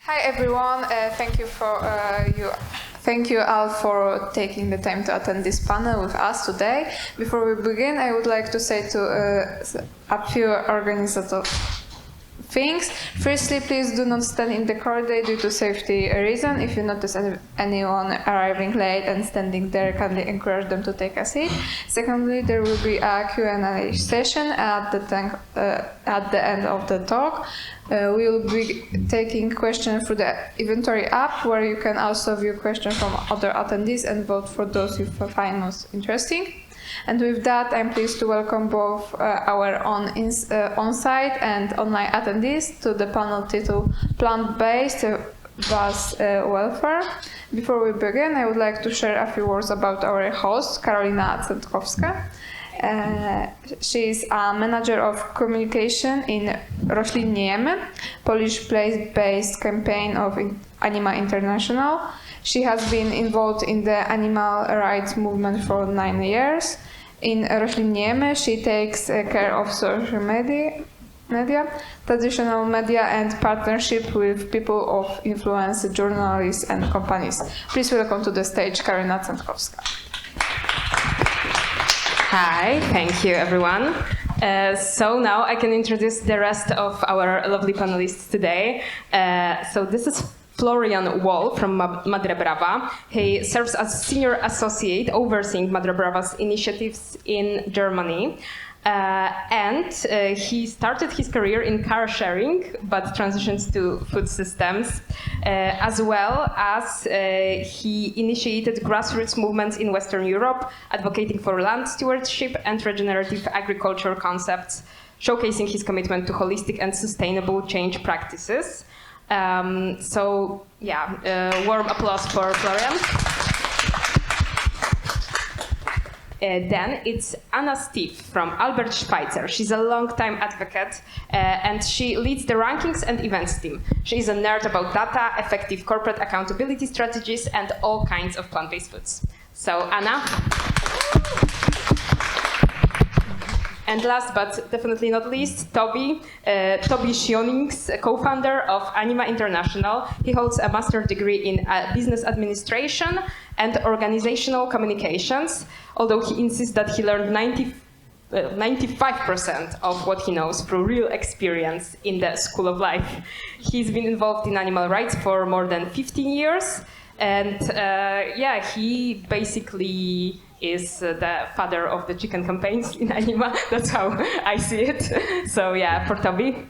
Hi everyone, thank you all for taking the time to attend this panel with us today. Before we begin, I would like to say a few organizational things. Firstly, please do not stand in the corridor due to safety reasons. If you notice anyone arriving late and standing there, kindly encourage them to take a seat. Secondly, there will be a Q&A session at the end of the talk. We will be taking questions through the inventory app, where you can also view questions from other attendees and vote for those you find most interesting. And with that, I'm pleased to welcome both our on-site and online attendees to the panel titled Plant-Based vs. Welfare. Before we begin, I would like to share a few words about our host, Karolina Centkowska. She is a manager of communication in Roślin Nie Jemy, Polish plant-based campaign of Anima International. She has been involved in the animal rights movement for 9 years. In Roślin Nie Jemy, she takes care of social media, traditional media, and partnership with people of influence, journalists, and companies. Please welcome to the stage Karolina Centkowska. Hi, thank you everyone. So now I can introduce the rest of our lovely panelists today. So this is Florian Wall from Madre Brava. He serves as senior associate overseeing Madre Brava's initiatives in Germany. He started his career in car sharing, but transitions to food systems, as well as he initiated grassroots movements in Western Europe, advocating for land stewardship and regenerative agriculture concepts, showcasing his commitment to holistic and sustainable change practices. Warm applause for Florian. Then it's Anna Steve from Albert Schweitzer. She's a long-time advocate and she leads the rankings and events team. She is a nerd about data, effective corporate accountability strategies, and all kinds of plant-based foods. So, Anna. And last but definitely not least, Toby Schionings, co-founder of Anima International. He holds a master's degree in business administration and organizational communications, although he insists that he learned 95% of what he knows through real experience in the school of life. He's been involved in animal rights for more than 15 years, and he basically is the father of the chicken campaigns in Anima. That's how I see it. So yeah, for Toby.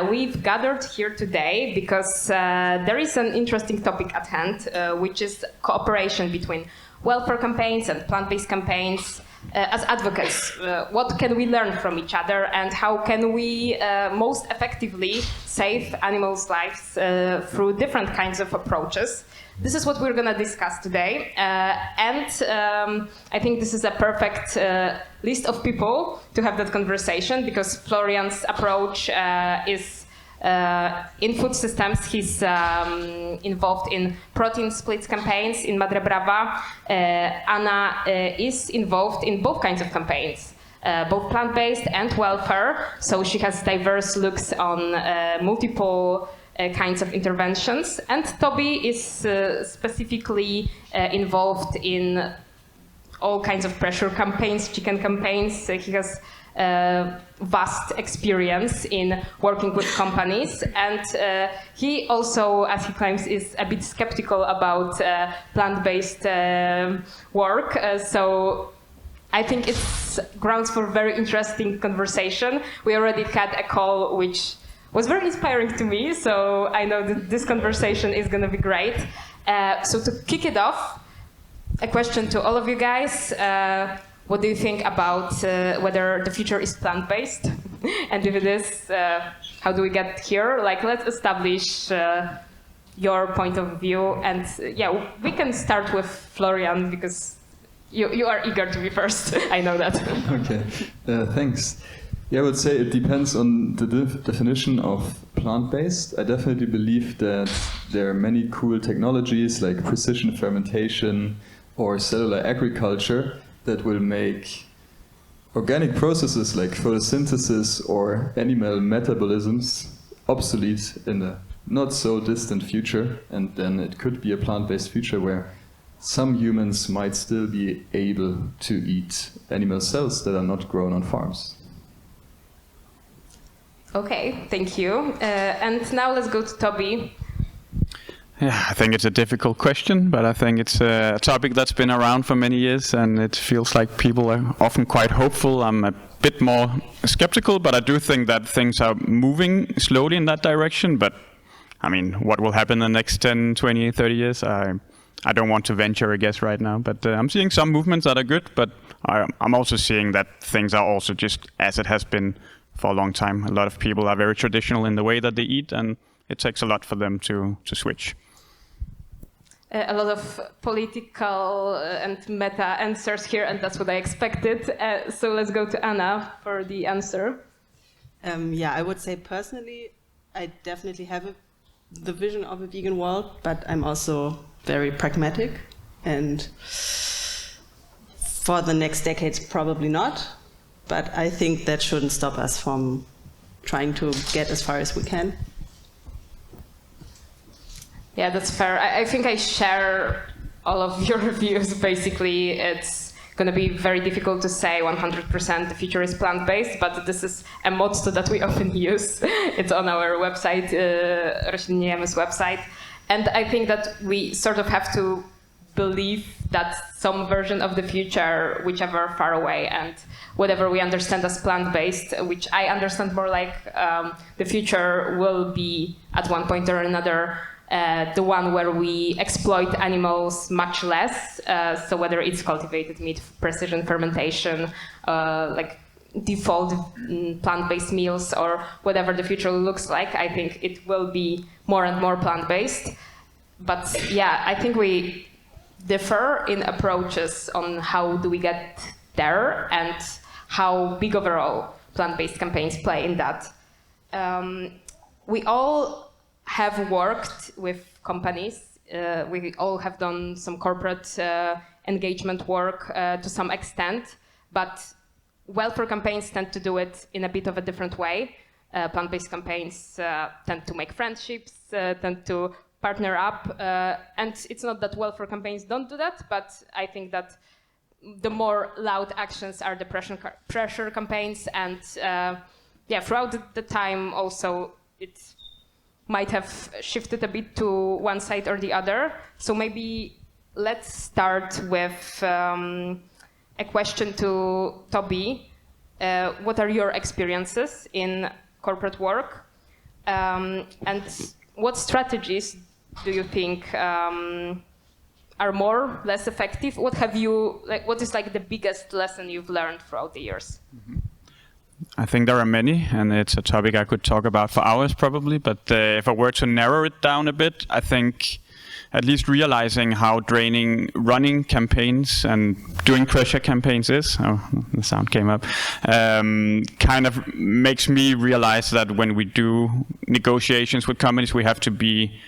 We've gathered here today because there is an interesting topic at hand, which is cooperation between welfare campaigns and plant-based campaigns. As advocates, what can we learn from each other, and how can we most effectively save animals' lives through different kinds of approaches? This is what we're going to discuss today, I think this is a perfect list of people to have that conversation, because Florian's approach is in food systems. He's involved in protein splits campaigns in Madre Brava. Anna is involved in both kinds of campaigns, both plant-based and welfare. So she has diverse looks on multiple kinds of interventions. And Toby is specifically involved in all kinds of pressure campaigns, chicken campaigns. He has vast experience in working with companies, and he also, as he claims, is a bit skeptical about plant-based work. So I think it's grounds for very interesting conversation. We already had a call which was very inspiring to me, so I know that this conversation is going to be great. So to kick it off, a question to all of you guys. What do you think about whether the future is plant-based? And if it is, how do we get here? Let's establish your point of view. And we can start with Florian, because you are eager to be first. I know that. Okay, thanks. Yeah, I would say it depends on the definition of plant-based. I definitely believe that there are many cool technologies like precision fermentation or cellular agriculture that will make organic processes like photosynthesis or animal metabolisms obsolete in a not so distant future, and then it could be a plant-based future where some humans might still be able to eat animal cells that are not grown on farms. Okay, thank you. And now let's go to Toby. Yeah, I think it's a difficult question, but I think it's a topic that's been around for many years, and it feels like people are often quite hopeful. I'm a bit more skeptical, but I do think that things are moving slowly in that direction. But I mean, what will happen in the next 10, 20, 30 years? I don't want to venture a guess right now, but I'm seeing some movements that are good, but I'm also seeing that things are also just as it has been for a long time. A lot of people are very traditional in the way that they eat, and it takes a lot for them to switch. A lot of political and meta answers here, and that's what I expected. So let's go to Anna for the answer. Yeah, I would say personally, I definitely have the vision of a vegan world, but I'm also very pragmatic, and for the next decades, probably not. But I think that shouldn't stop us from trying to get as far as we can. Yeah, that's fair. I think I share all of your views. Basically, it's going to be very difficult to say 100% the future is plant-based, but this is a motto that we often use. It's on our website, Roślinniejemy's website. And I think that we sort of have to believe that some version of the future, whichever far away, and whatever we understand as plant-based, which I understand more like the future will be at one point or another the one where we exploit animals much less. So whether it's cultivated meat, precision fermentation, like default plant-based meals, or whatever the future looks like, I think it will be more and more plant-based. But yeah, I think we differ in approaches on how do we get there and how big overall plant-based campaigns play in that. We all have worked with companies. We all have done some corporate engagement work to some extent, but welfare campaigns tend to do it in a bit of a different way. Plant-based campaigns tend to make friendships, tend to partner up, and it's not that welfare campaigns don't do that, but I think that the more loud actions are the pressure campaigns, and yeah, throughout the time also it might have shifted a bit to one side or the other. So maybe let's start with a question to Toby. What are your experiences in corporate work? And what strategies do you think are more, less effective? What have you, like, what is like the biggest lesson you've learned throughout the years? Mm-hmm. I think there are many, and it's a topic I could talk about for hours probably, but if I were to narrow it down a bit, I think at least realizing how draining running campaigns and doing pressure campaigns is, oh, the sound came up, kind of makes me realize that when we do negotiations with companies, we have to be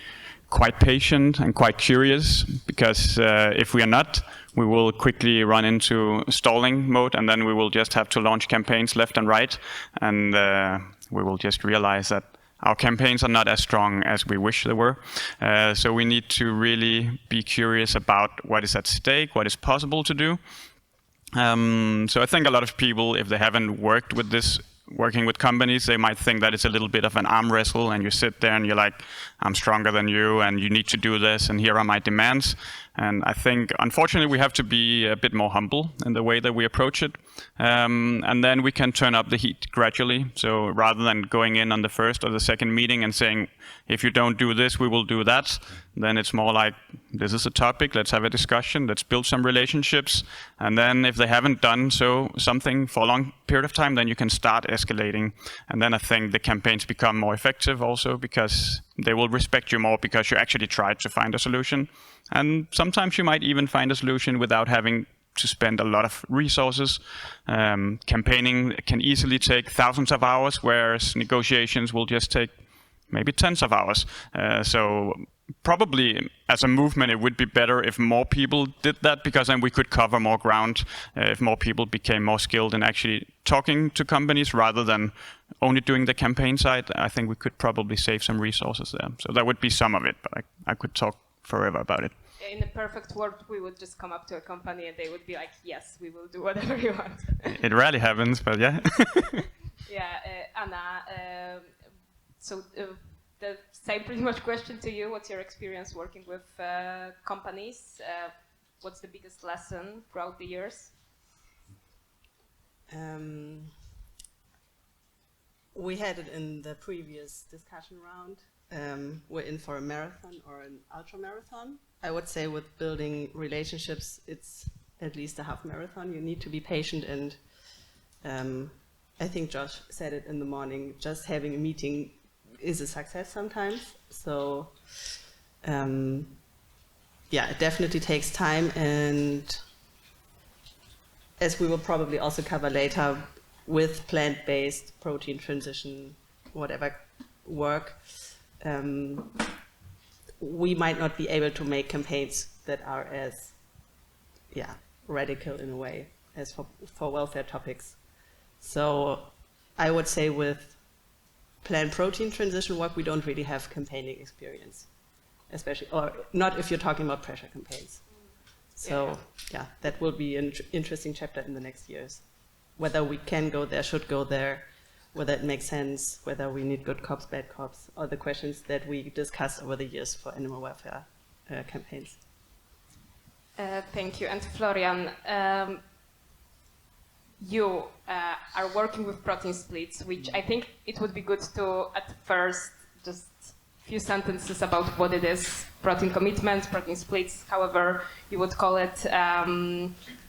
quite patient and quite curious, because if we are not, we will quickly run into stalling mode, and then we will just have to launch campaigns left and right, and we will just realize that our campaigns are not as strong as we wish they were. So we need to really be curious about what is at stake, what is possible to do. So I think a lot of people, if they haven't worked with this, working with companies, they might think that it's a little bit of an arm wrestle, and you sit there and you're like, I'm stronger than you, and you need to do this, and here are my demands. And I think, unfortunately, we have to be a bit more humble in the way that we approach it. And then we can turn up the heat gradually. So rather than going in on the first or the second meeting and saying, if you don't do this, we will do that, then it's more like, this is a topic, let's have a discussion, let's build some relationships. And then if they haven't done something for a long period of time, then you can start escalating. And then I think the campaigns become more effective also, because they will respect you more because you actually tried to find a solution. And sometimes you might even find a solution without having to spend a lot of resources. Campaigning can easily take thousands of hours, whereas negotiations will just take maybe tens of hours. So probably as a movement, it would be better if more people did that, because then we could cover more ground if more people became more skilled in actually talking to companies rather than only doing the campaign side. I think we could probably save some resources there. So that would be some of it, but I could talk forever about it. In a perfect world, we would just come up to a company and they would be like, yes, we will do whatever you want. It rarely happens, but yeah. Yeah, Anna, the same pretty much question to you. What's your experience working with companies? What's the biggest lesson throughout the years? We had it in the previous discussion round. We're in for a marathon or an ultra marathon. I would say with building relationships, it's at least a half marathon. You need to be patient, and I think Josh said it in the morning, just having a meeting is a success sometimes. So yeah, it definitely takes time, and as we will probably also cover later, with plant-based protein transition, whatever work, we might not be able to make campaigns that are as radical in a way as for welfare topics. So I would say with plant protein transition work, we don't really have campaigning experience, especially, or not if you're talking about pressure campaigns. So yeah, that will be an interesting chapter in the next years. Whether we can go there, should go there, whether it makes sense, whether we need good cops, bad cops, all the questions that we discussed over the years for animal welfare campaigns. Thank you. And Florian, you are working with protein splits, which I think it would be good to, at first, just a few sentences about what it is. Protein commitments, protein splits, however you would call it.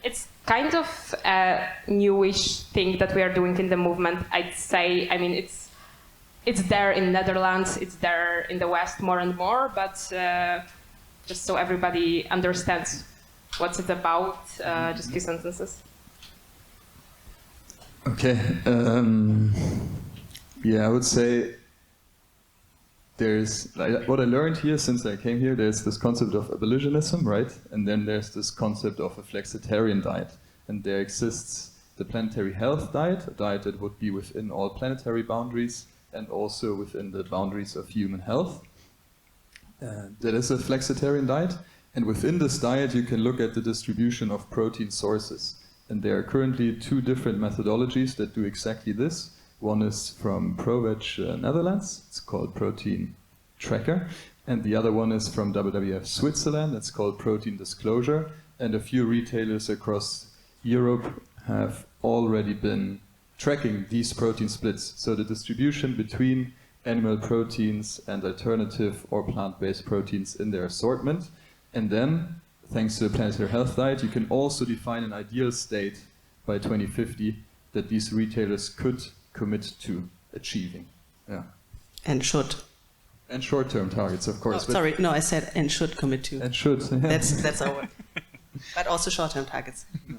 It's kind of a newish thing that we are doing in the movement, I'd say. I mean, it's there in Netherlands, it's there in the West more and more, but just so everybody understands what's it about, just a few sentences. Okay. Yeah, I would say there's, like, what I learned here since I came here, there's this concept of abolitionism, right? And then there's this concept of a flexitarian diet. And there exists the planetary health diet, a diet that would be within all planetary boundaries and also within the boundaries of human health. That is a flexitarian diet. And within this diet, you can look at the distribution of protein sources. And there are currently two different methodologies that do exactly this. One is from ProVeg Netherlands, it's called Protein Tracker. And the other one is from WWF Switzerland, it's called Protein Disclosure. And a few retailers across Europe have already been tracking these protein splits. So the distribution between animal proteins and alternative or plant-based proteins in their assortment. And then, thanks to the planetary health diet, you can also define an ideal state by 2050 that these retailers could commit to achieving. Yeah. And should. And short-term targets, of course. Oh, sorry, no, I said and should commit to. And should. Yeah. That's our word. But also short-term targets. Yeah.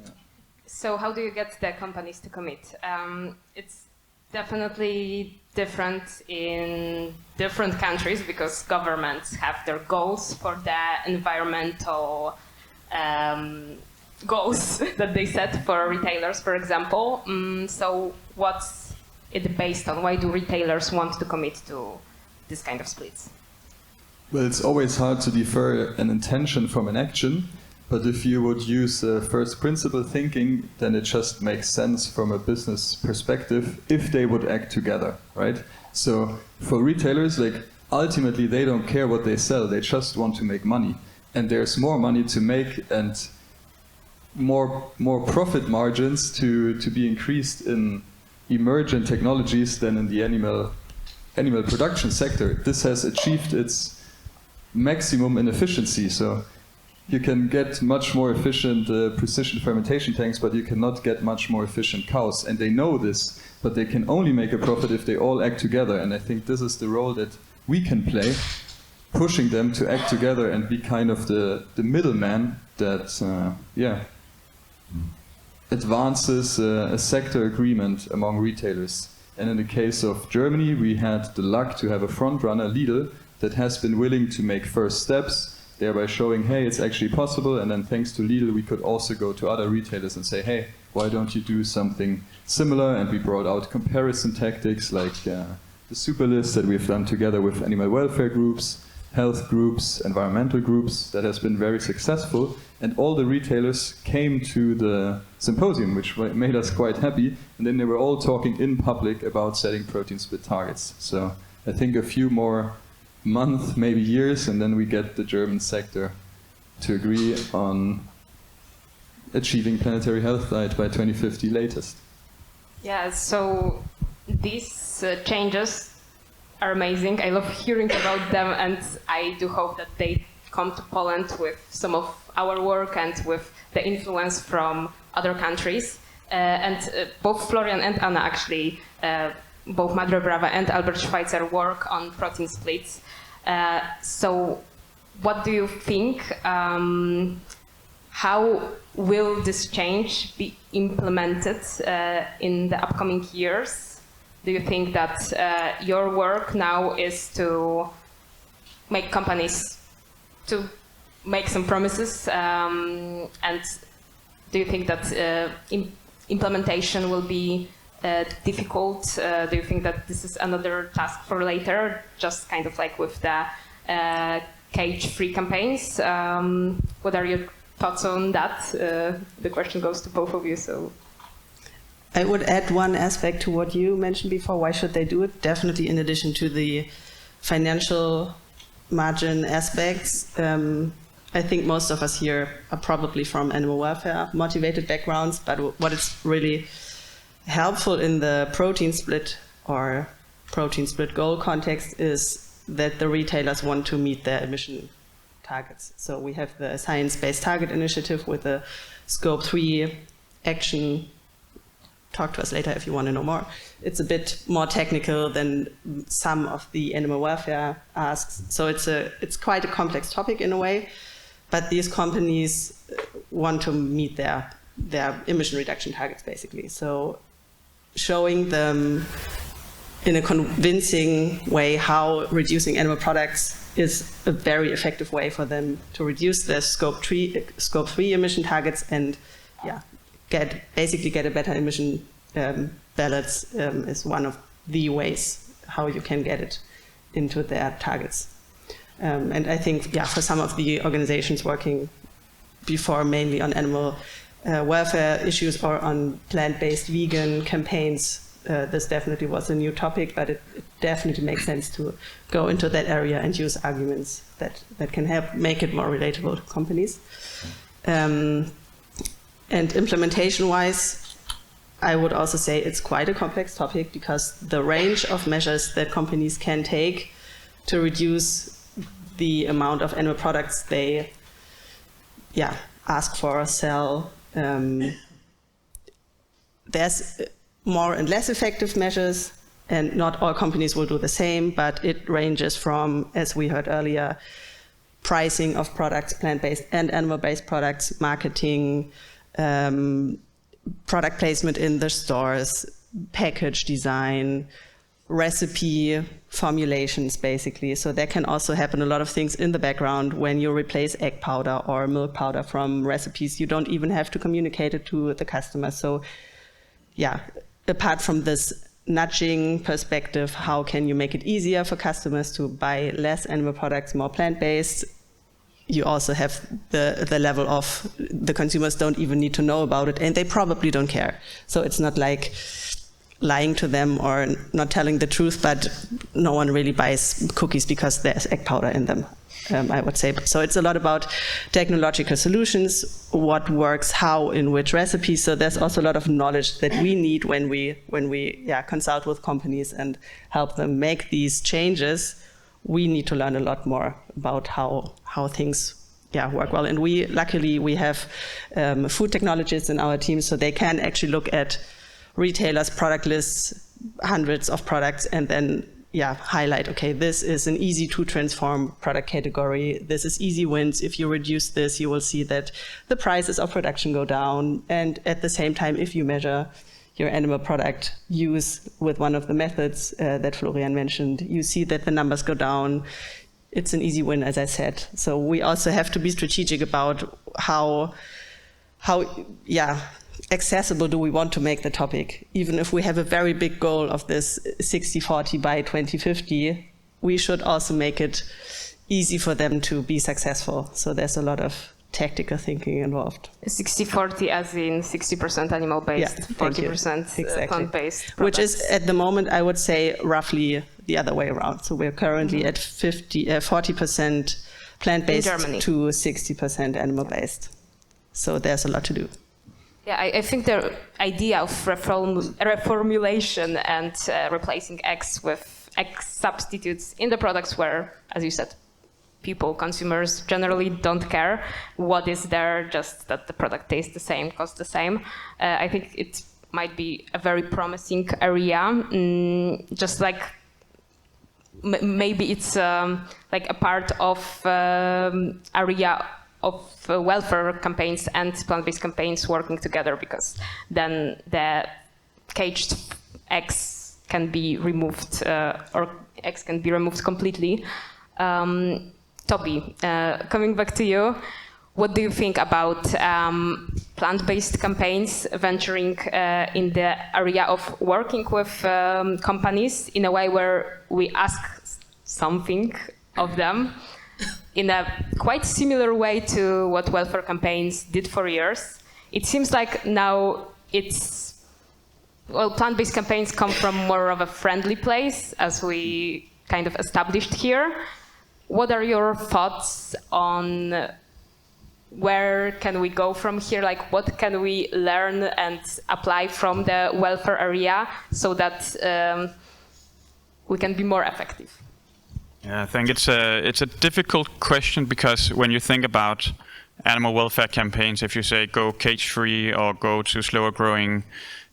So how do you get the companies to commit? It's definitely different in different countries because governments have their goals for the environmental goals that they set for retailers, for example. So what's it based on? Why do retailers want to commit to this kind of splits? Well, it's always hard to defer an intention from an action. But if you would use first principle thinking, then it just makes sense from a business perspective if they would act together, right? So for retailers, like, ultimately they don't care what they sell, they just want to make money. And there's more money to make and more profit margins to be increased in emergent technologies than in the animal production sector. This has achieved its maximum in efficiency. So you can get much more efficient precision fermentation tanks, but you cannot get much more efficient cows. And they know this, but they can only make a profit if they all act together. And I think this is the role that we can play, pushing them to act together and be kind of the middleman that, advances a sector agreement among retailers. And in the case of Germany, we had the luck to have a front runner, Lidl, that has been willing to make first steps, thereby showing, hey, it's actually possible. And then thanks to Lidl, we could also go to other retailers and say, hey, why don't you do something similar? And we brought out comparison tactics like the super list that we've done together with animal welfare groups, health groups, environmental groups, that has been very successful. And all the retailers came to the symposium, which made us quite happy. And then they were all talking in public about setting protein split targets. So I think a few more months, maybe years, and then we get the German sector to agree on achieving planetary health diet by 2050 latest. Yeah, so these changes are amazing. I love hearing about them, and I do hope that they come to Poland with some of our work and with the influence from other countries. Both Florian and Anna actually, both Madre Brava and Albert Schweitzer work on protein splits. So what do you think? How will this change be implemented in the upcoming years? Do you think that your work now is to make companies to make some promises, and do you think that implementation will be difficult? Do you think that this is another task for later, just kind of like with the cage-free campaigns? What are your thoughts on that? The question goes to both of you. So, I would add one aspect to what you mentioned before. Why should they do it? Definitely in addition to the financial margin aspects. I think most of us here are probably from animal welfare motivated backgrounds, but what is really helpful in the protein split or protein split goal context is that the retailers want to meet their emission targets. So we have the Science-Based Target Initiative with the Scope 3 action. Talk to us later if you want to know more. It's a bit more technical than some of the animal welfare asks. So it's quite a complex topic in a way, but these companies want to meet their emission reduction targets basically. So showing them in a convincing way how reducing animal products is a very effective way for them to reduce their Scope 3 emission targets and basically get a better emission balance is one of the ways how you can get it into their targets. And I think, for some of the organizations working before mainly on animal welfare issues or on plant-based vegan campaigns, this definitely was a new topic, but it definitely makes sense to go into that area and use arguments that can help make it more relatable to companies. And implementation-wise, I would also say it's quite a complex topic because the range of measures that companies can take to reduce the amount of animal products they ask for or sell. There's more and less effective measures, and not all companies will do the same, but it ranges from, as we heard earlier, pricing of products, plant-based and animal-based products, marketing, product placement in the stores, package design, recipe formulations, basically. So there can also happen a lot of things in the background when you replace egg powder or milk powder from recipes. You don't even have to communicate it to the customer. So apart from this nudging perspective, how can you make it easier for customers to buy less animal products, more plant-based? You also have the level of the consumers don't even need to know about it, and they probably don't care. So it's not like lying to them or not telling the truth, but no one really buys cookies because there's egg powder in them, I would say. So it's a lot about technological solutions, what works, how, in which recipes. So there's also a lot of knowledge that we need when we consult with companies and help them make these changes. We need to learn a lot more about how things work well. And luckily we have food technologists in our team, so they can actually look at retailers' product lists, hundreds of products, and then highlight, okay, this is an easy to transform product category. This is easy wins. If you reduce this, you will see that the prices of production go down. And at the same time, if you measure your animal product use with one of the methods that Florian mentioned, you see that the numbers go down. it's an easy win, as I said. So we also have to be strategic about how accessible do we want to make the topic. Even if we have a very big goal of this 60-40 by 2050, we should also make it easy for them to be successful. So there's a lot of tactical thinking involved. 60-40 as in 60% animal-based, 40% plant-based. Which is, at the moment, I would say, roughly the other way around. So we're currently at 40% plant-based to 60% animal-based. So there's a lot to do. Yeah, I think the idea of reformulation and replacing eggs with egg substitutes in the products where, as you said, consumers generally don't care what is there, just that the product tastes the same, costs the same. I think it might be a very promising area, just like maybe it's like a part of area of welfare campaigns and plant-based campaigns working together, because then the caged eggs can be removed, or eggs can be removed completely. Toby, coming back to you, what do you think about plant-based campaigns venturing in the area of working with companies in a way where we ask something of them in a quite similar way to what welfare campaigns did for years? It seems like now plant-based campaigns come from more of a friendly place, as we kind of established here. What are your thoughts on where can we go from here? Like, what can we learn and apply from the welfare area so that we can be more effective? Yeah, I think it's a difficult question, because when you think about animal welfare campaigns, if you say go cage-free or go to slower growing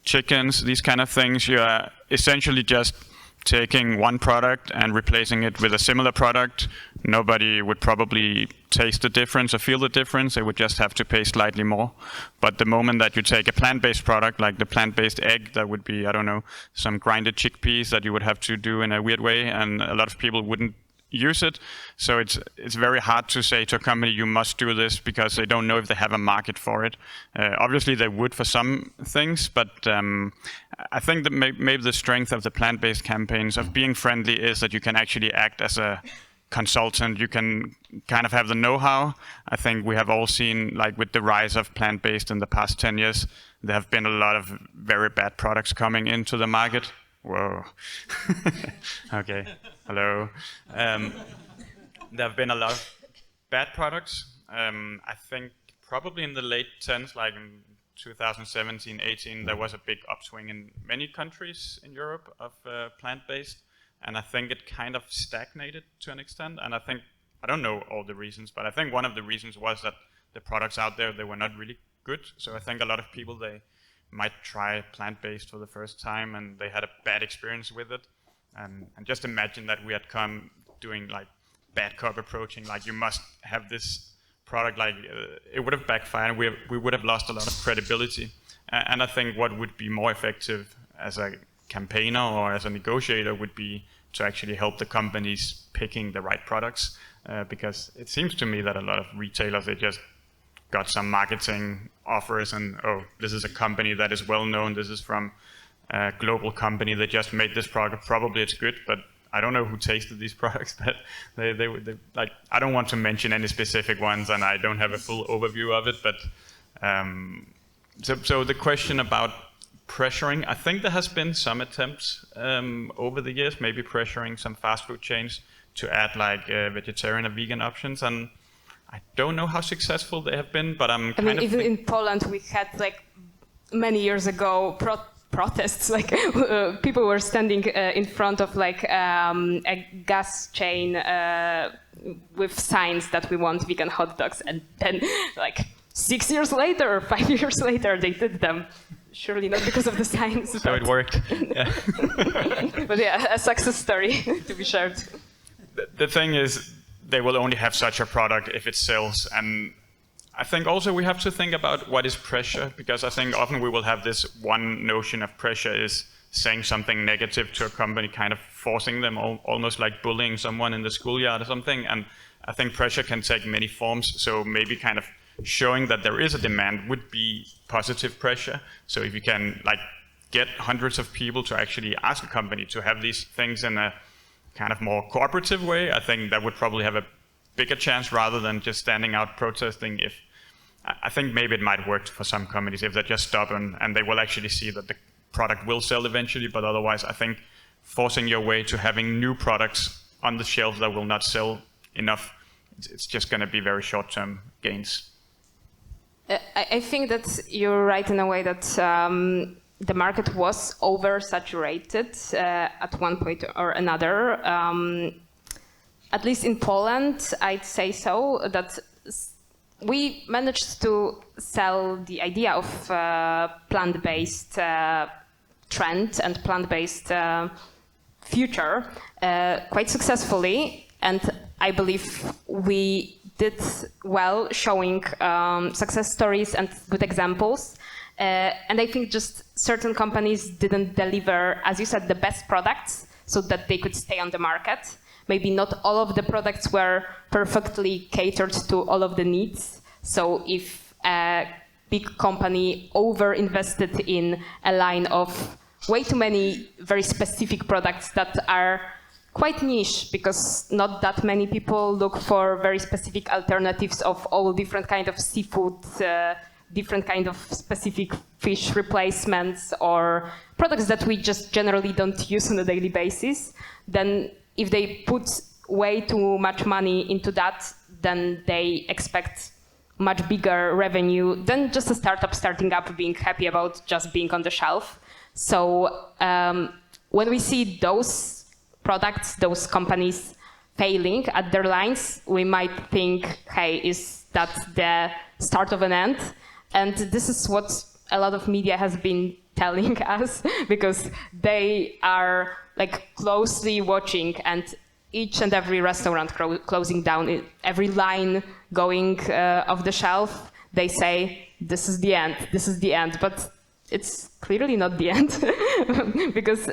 chickens, these kind of things, you are essentially just taking one product and replacing it with a similar product. Nobody would probably taste the difference or feel the difference. They would just have to pay slightly more. But the moment that you take a plant-based product, like the plant-based egg, that would be, I don't know, some grinded chickpeas that you would have to do in a weird way, and a lot of people wouldn't use it. So it's very hard to say to a company, you must do this, because they don't know if they have a market for it. Obviously they would for some things, but I think that maybe the strength of the plant-based campaigns of being friendly is that you can actually act as a consultant. You can kind of have the know-how. I think we have all seen, like with the rise of plant-based in the past 10 years, there have been a lot of very bad products coming into the market. Whoa. Okay. Hello. There have been a lot of bad products. I think probably in the late 10s, like in 2017, 18, there was a big upswing in many countries in Europe of plant-based. And I think it kind of stagnated to an extent. And I don't know all the reasons, but I think one of the reasons was that the products out there, they were not really good. So I think a lot of people, they might try plant-based for the first time and they had a bad experience with it. And just imagine that we had come doing like bad cop approaching, like you must have this product, like it would have backfired. We would have lost a lot of credibility. And I think what would be more effective as a campaigner or as a negotiator would be to actually help the companies picking the right products, because it seems to me that a lot of retailers, they just got some marketing offers and, oh, this is a company that is well known, this is from a global company that just made this product, probably it's good, but I don't know who tasted these products, but they like, I don't want to mention any specific ones and I don't have a full overview of it, but so the question about pressuring, I think there has been some attempts over the years, maybe pressuring some fast food chains to add like vegetarian or vegan options, and I don't know how successful they have been, but I'm kind of even in Poland we had like many years ago protests, like people were standing in front of like a gas chain with signs that we want vegan hot dogs, and then like 6 years later or 5 years later they did them. Surely not because of the signs. So it worked. Yeah. But yeah, a success story to be shared. The thing is, they will only have such a product if it sells. And I think also we have to think about what is pressure, because I think often we will have this one notion of pressure is saying something negative to a company, kind of forcing them, almost like bullying someone in the schoolyard or something. And I think pressure can take many forms. So maybe kind of showing that there is a demand would be positive pressure. So if you can like get hundreds of people to actually ask a company to have these things in a kind of more cooperative way, I think that would probably have a bigger chance rather than just standing out protesting. If I think maybe it might work for some companies if they're just stubborn and they will actually see that the product will sell eventually, but otherwise I think forcing your way to having new products on the shelf that will not sell enough, it's just going to be very short-term gains. I think that you're right in a way that the market was oversaturated at one point or another. At least in Poland, I'd say so, that we managed to sell the idea of plant-based trend and plant-based future quite successfully, and I believe we did well showing success stories and good examples. And I think just certain companies didn't deliver, as you said, the best products so that they could stay on the market. Maybe not all of the products were perfectly catered to all of the needs. So if a big company over-invested in a line of way too many very specific products that are quite niche, because not that many people look for very specific alternatives of all different kind of seafood, different kind of specific fish replacements or products that we just generally don't use on a daily basis, then if they put way too much money into that, then they expect much bigger revenue than just a startup starting up being happy about just being on the shelf. So when we see those products, those companies failing at their lines, we might think, hey, is that the start of an end? And this is what a lot of media has been telling us, because they are like closely watching, and each and every restaurant closing down, every line going off the shelf, they say, this is the end, this is the end. But it's clearly not the end, because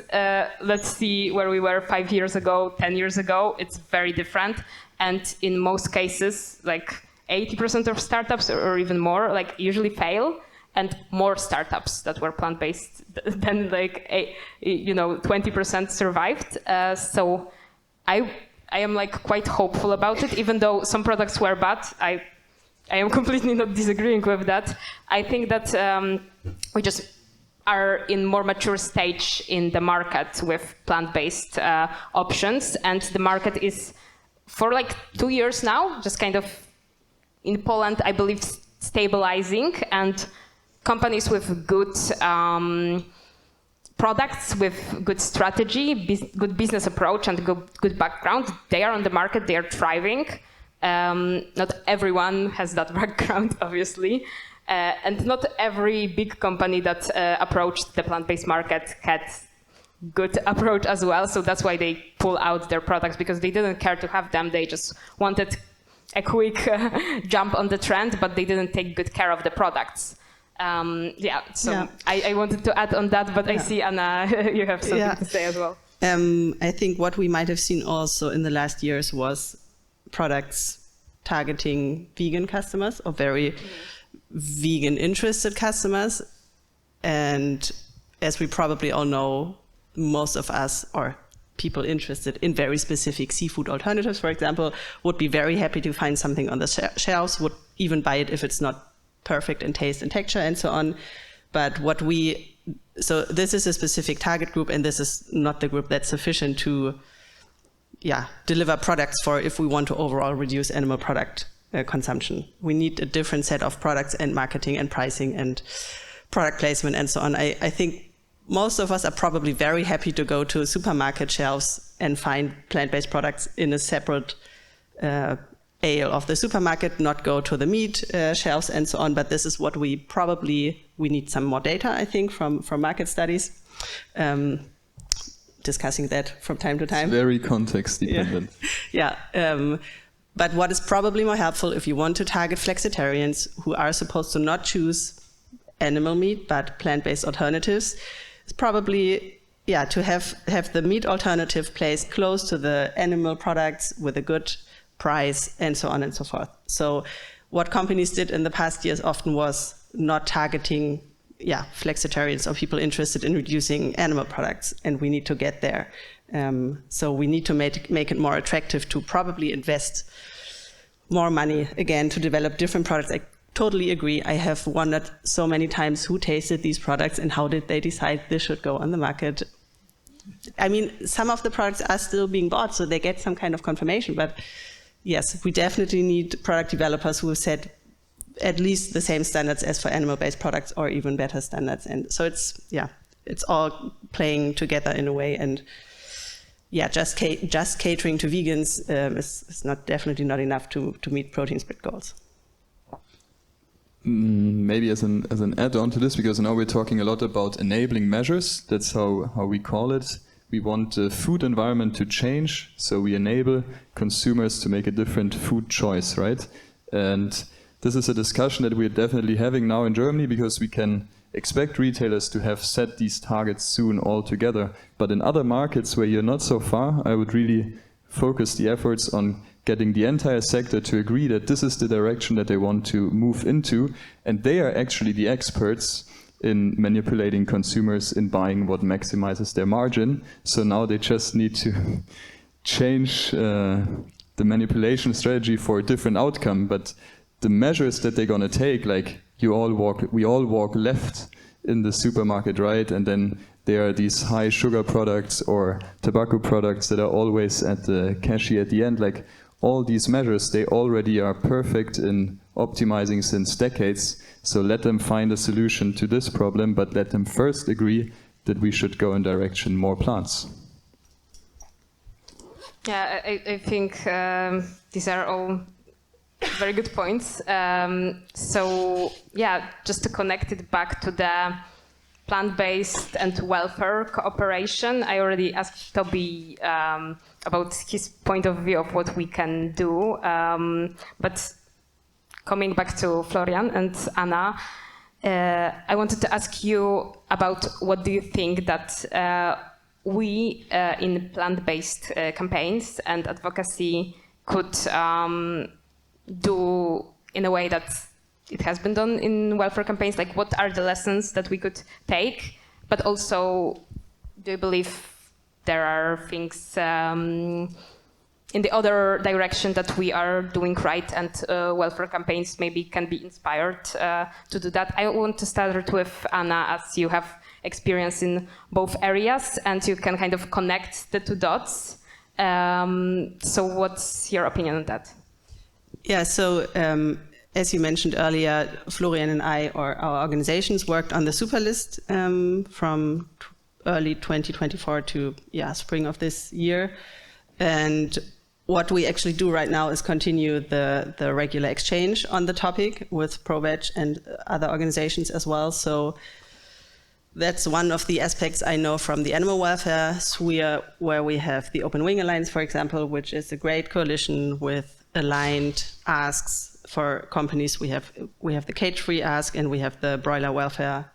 let's see where we were 5 years ago, 10 years ago, it's very different. And in most cases, like 80% of startups or even more, like usually fail, and more startups that were plant-based than like 20% survived. So I am like quite hopeful about it, even though some products were bad. I am completely not disagreeing with that. I think that we just are in more mature stage in the market with plant-based options, and the market is for like 2 years now, just kind of in Poland, I believe, stabilizing, and companies with good products, with good strategy, good business approach, and good background, they are on the market, they are thriving. Not everyone has that background, obviously. And not every big company that approached the plant-based market had good approach as well. So that's why they pull out their products, because they didn't care to have them. They just wanted a quick jump on the trend, but they didn't take good care of the products. I wanted to add on that, but I see, Anna, you have something to say as well. I think what we might have seen also in the last years was products targeting vegan customers or very vegan interested customers. And as we probably all know, most of us, or people interested in very specific seafood alternatives, for example, would be very happy to find something on the shelves, would even buy it if it's not perfect in taste and texture and so on. But so this is a specific target group, and this is not the group that's sufficient to deliver products for if we want to overall reduce animal product consumption. We need a different set of products and marketing and pricing and product placement and so on. I think most of us are probably very happy to go to supermarket shelves and find plant-based products in a separate aisle of the supermarket, not go to the meat shelves and so on. But this is what we need some more data, I think, from market studies. Discussing that from time to time. It's very context dependent. But what is probably more helpful if you want to target flexitarians who are supposed to not choose animal meat but plant-based alternatives, is probably to have the meat alternative placed close to the animal products with a good price and so on and so forth. So what companies did in the past years often was not targeting flexitarians or people interested in reducing animal products, and we need to get there. So we need to make it more attractive to probably invest more money again to develop different products. I totally agree. I have wondered so many times who tasted these products and how did they decide this should go on the market. I mean, some of the products are still being bought, so they get some kind of confirmation. But yes, we definitely need product developers who have set at least the same standards as for animal-based products or even better standards. And so it's all playing together in a way. And just catering to vegans is definitely not enough to meet protein split goals. Maybe as an add-on to this, because now we're talking a lot about enabling measures. That's how we call it. We want the food environment to change, so we enable consumers to make a different food choice, right? And this is a discussion that we're definitely having now in Germany, because we can expect retailers to have set these targets soon altogether. But in other markets where you're not so far, I would really focus the efforts on getting the entire sector to agree that this is the direction that they want to move into, and they are actually the experts in manipulating consumers in buying what maximizes their margin. So now they just need to change the manipulation strategy for a different outcome. But the measures that they're going to take, like we all walk left in the supermarket, right? And then there are these high sugar products or tobacco products that are always at the cashier at the end. Like, all these measures, they already are perfect in optimizing since decades. So let them find a solution to this problem, but let them first agree that we should go in direction more plants. Yeah, I think these are all very good points. So yeah, just to connect it back to the plant-based and welfare cooperation, I already asked Toby about his point of view of what we can do. But coming back to Florian and Anna, I wanted to ask you about what do you think that we in plant-based campaigns and advocacy could do in a way that it has been done in welfare campaigns? Like, what are the lessons that we could take? But also, do you believe there are things in the other direction that we are doing right, and welfare campaigns maybe can be inspired to do that? I want to start with Anna, as you have experience in both areas and you can kind of connect the two dots. So what's your opinion on that? Yeah, so as you mentioned earlier, Florian and I, or our organizations, worked on the super list from early 2024 to spring of this year. And what we actually do right now is continue the regular exchange on the topic with ProVeg and other organizations as well. So that's one of the aspects I know from the animal welfare sphere, where we have the Open Wing Alliance, for example, which is a great coalition with aligned asks for companies. We have the cage-free ask, and we have the broiler welfare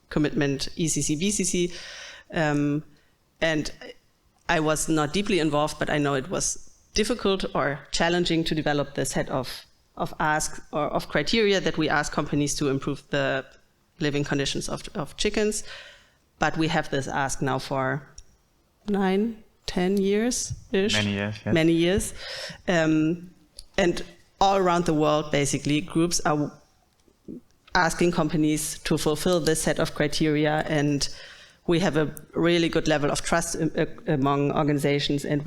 commitment, ECC-BCC. And I was not deeply involved, but I know it was difficult or challenging to develop the set of asks or of criteria that we ask companies to improve the living conditions of chickens. But we have this ask now for 9-10 years-ish. Many years, yes. Many years. And all around the world, basically, groups are asking companies to fulfill this set of criteria, and we have a really good level of trust among organizations, and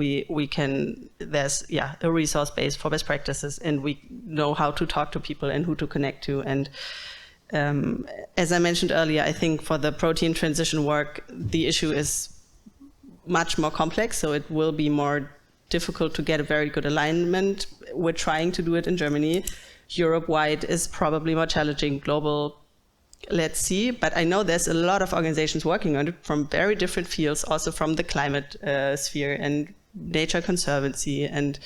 there's a resource base for best practices, and we know how to talk to people and who to connect to. And as I mentioned earlier, I think for the protein transition work, the issue is much more complex, so it will be more difficult to get a very good alignment. We're trying to do it in Germany. Europe-wide is probably more challenging. Global, let's see. But I know there's a lot of organizations working on it from very different fields, also from the climate sphere and Nature Conservancy. And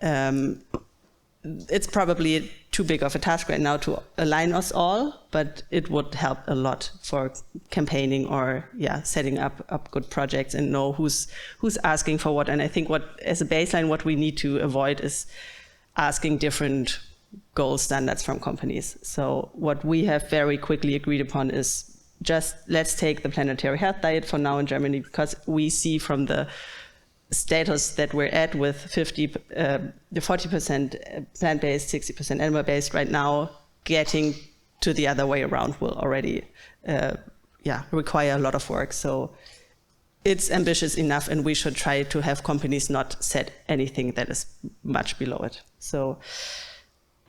it's probably too big of a task right now to align us all, but it would help a lot for campaigning or setting up good projects and know who's asking for what. And I think as a baseline, what we need to avoid is asking different goal standards from companies. So what we have very quickly agreed upon is just let's take the planetary health diet for now in Germany, because we see from the status that we're at with 40% plant-based, 60% animal-based right now, getting to the other way around will already require a lot of work. So it's ambitious enough, and we should try to have companies not set anything that is much below it. So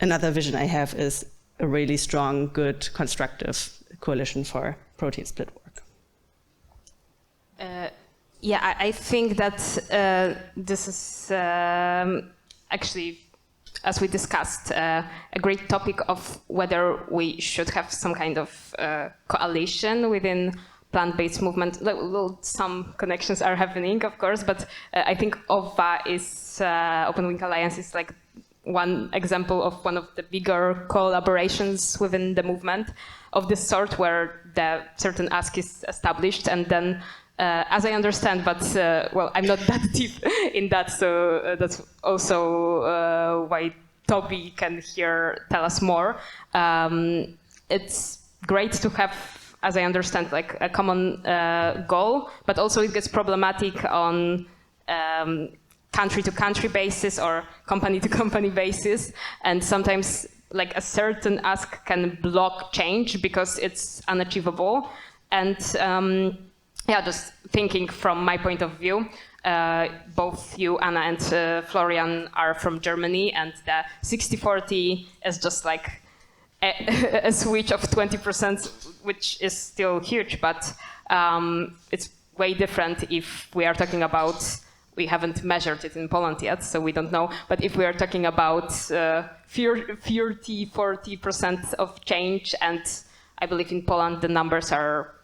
another vision I have is a really strong, good, constructive coalition for protein split work. I think that this is actually, as we discussed, a great topic of whether we should have some kind of coalition within plant-based movement. Some connections are happening, of course, but I think OVA is, Open Wing Alliance is like one example of one of the bigger collaborations within the movement of this sort, where the certain ask is established, and then as I understand, but I'm not that deep in that, so that's also why Toby can here tell us more. It's great to have, as I understand, like a common goal, but also it gets problematic on country-to-country basis or company-to-company basis, and sometimes like a certain ask can block change because it's unachievable. And just thinking from my point of view, both you, Anna, and Florian are from Germany, and the 60-40 is just like a switch of 20%, which is still huge, but it's way different if we are talking about, we haven't measured it in Poland yet, so we don't know, but if we are talking about 40% of change, and I believe in Poland the numbers are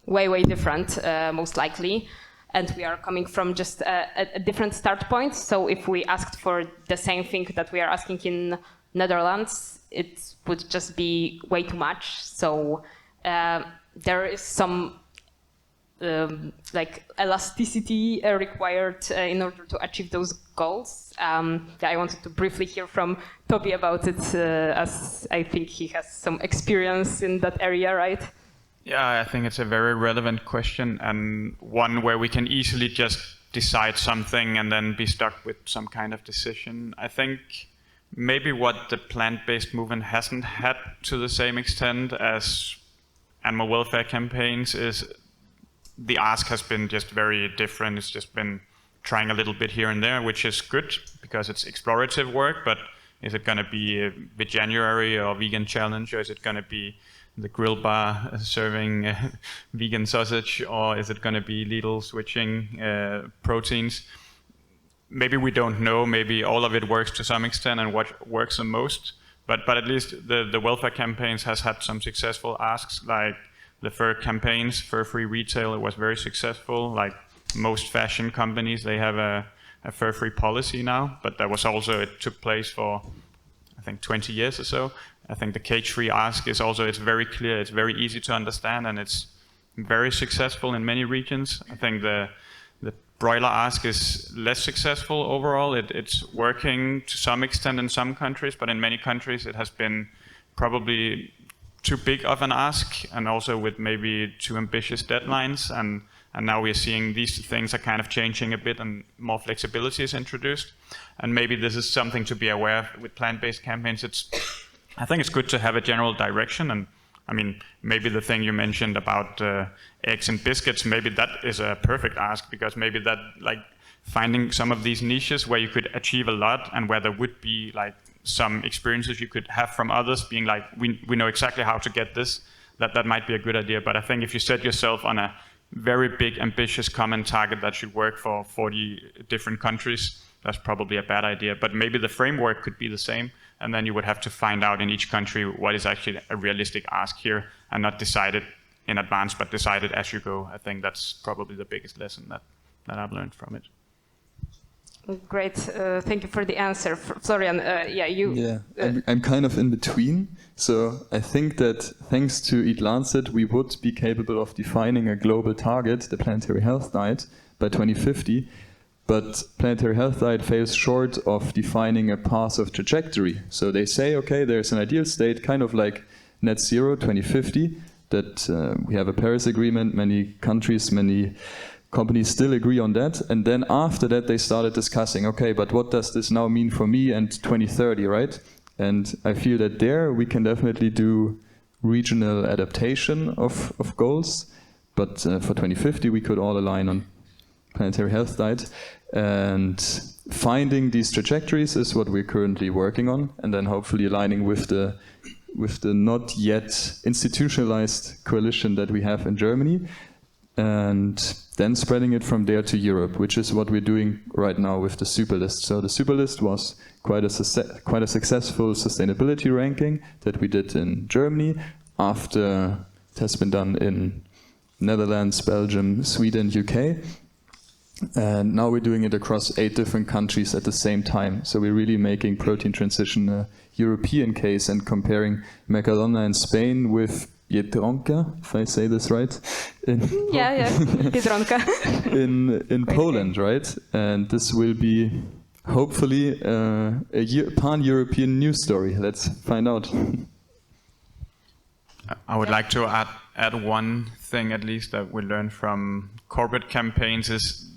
way different, most likely, and we are coming from just a different start point. So if we asked for the same thing that we are asking in Netherlands, it would just be way too much. So there is some like elasticity required in order to achieve those goals. I wanted to briefly hear from Toby about it, as I think he has some experience in that area, right? Yeah, I think it's a very relevant question, and one where we can easily just decide something and then be stuck with some kind of decision. I think maybe what the plant-based movement hasn't had to the same extent as animal welfare campaigns is the ask has been just very different. It's just been trying a little bit here and there, which is good because it's explorative work, but is it going to be a Veganuary or vegan challenge, or is it going to be the grill bar serving vegan sausage, or is it going to be Lidl switching proteins? Maybe we don't know. Maybe all of it works to some extent, and what works the most. But at least the welfare campaigns has had some successful asks, like the fur campaigns, fur-free retail. It was very successful. Like most fashion companies, they have a fur-free policy now. But that was also, it took place for, I think, 20 years or so. I think the cage-free ask is also, it's very clear, it's very easy to understand, and it's very successful in many regions. I think the broiler ask is less successful overall. It's working to some extent in some countries, but in many countries it has been probably too big of an ask, and also with maybe too ambitious deadlines. And now we're seeing these things are kind of changing a bit, and more flexibility is introduced. And maybe this is something to be aware of with plant-based campaigns. I think it's good to have a general direction, and I mean, maybe the thing you mentioned about eggs and biscuits, maybe that is a perfect ask, because maybe that, like, finding some of these niches where you could achieve a lot, and where there would be like some experiences you could have from others, being like, we know exactly how to get this, that might be a good idea. But I think if you set yourself on a very big, ambitious common target that should work for 40 different countries, that's probably a bad idea. But maybe the framework could be the same, and then you would have to find out in each country what is actually a realistic ask here, and not decide it in advance, but decide it as you go. I think that's probably the biggest lesson that I've learned from it. Great, thank you for the answer. Florian, I'm kind of in between. So I think that thanks to Eat Lancet, we would be capable of defining a global target, the planetary health diet, by 2050. But planetary health diet fails short of defining a path of trajectory. So they say, okay, there's an ideal state, kind of like net zero 2050, that we have a Paris Agreement, many countries, many companies still agree on that. And then after that, they started discussing, okay, but what does this now mean for me and 2030, right? And I feel that there we can definitely do regional adaptation of goals. But for 2050, we could all align on planetary health diet. And finding these trajectories is what we're currently working on. And then hopefully aligning with the not yet institutionalized coalition that we have in Germany. And then spreading it from there to Europe, which is what we're doing right now with the super list. So the super list was quite a successful sustainability ranking that we did in Germany. After it has been done in Netherlands, Belgium, Sweden, UK. And now we're doing it across 8 different countries at the same time. So we're really making protein transition a European case and comparing Karolina in Spain with Biedronka, if I say this right. Biedronka. in Poland, right? And this will be hopefully a pan-European news story. Let's find out. I would like to add one thing at least that we learned from corporate campaigns is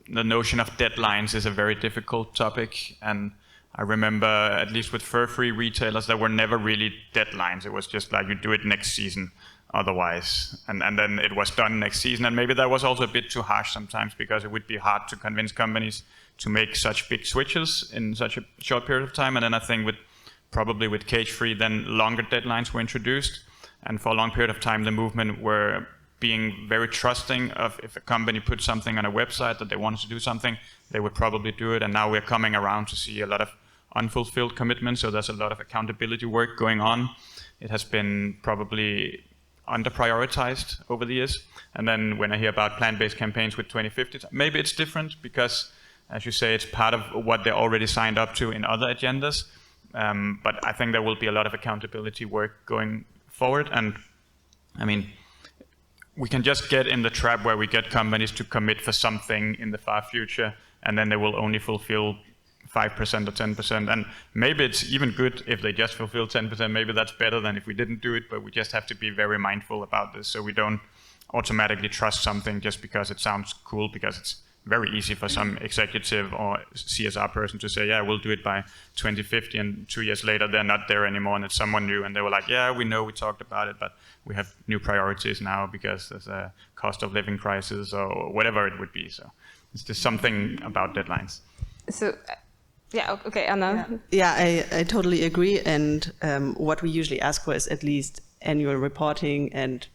the notion of deadlines is a very difficult topic. And I remember, at least with fur-free retailers, there were never really deadlines. It was just like you do it next season otherwise. And then it was done next season. And maybe that was also a bit too harsh sometimes because it would be hard to convince companies to make such big switches in such a short period of time. And then I think probably with cage-free, then longer deadlines were introduced. And for a long period of time, the movement were being very trusting of if a company put something on a website that they wanted to do something, they would probably do it. And now we're coming around to see a lot of unfulfilled commitments, so there's a lot of accountability work going on. It has been probably under-prioritized over the years. And then when I hear about plant-based campaigns with 2050, maybe it's different because, as you say, it's part of what they're already signed up to in other agendas. But I think there will be a lot of accountability work going forward. And I mean, we can just get in the trap where we get companies to commit for something in the far future, and then they will only fulfill 5% or 10%. And maybe it's even good if they just fulfill 10%. Maybe that's better than if we didn't do it, but we just have to be very mindful about this so we don't automatically trust something just because it sounds cool, because it's very easy for some executive or CSR person to say, yeah, we'll do it by 2050, and 2 years later they're not there anymore and it's someone new and they were like, yeah, we know, we talked about it, but we have new priorities now because there's a cost of living crisis or whatever it would be. So it's just something about deadlines. So, yeah, okay, Anna. Yeah, I totally agree. And what we usually ask for is at least annual reporting and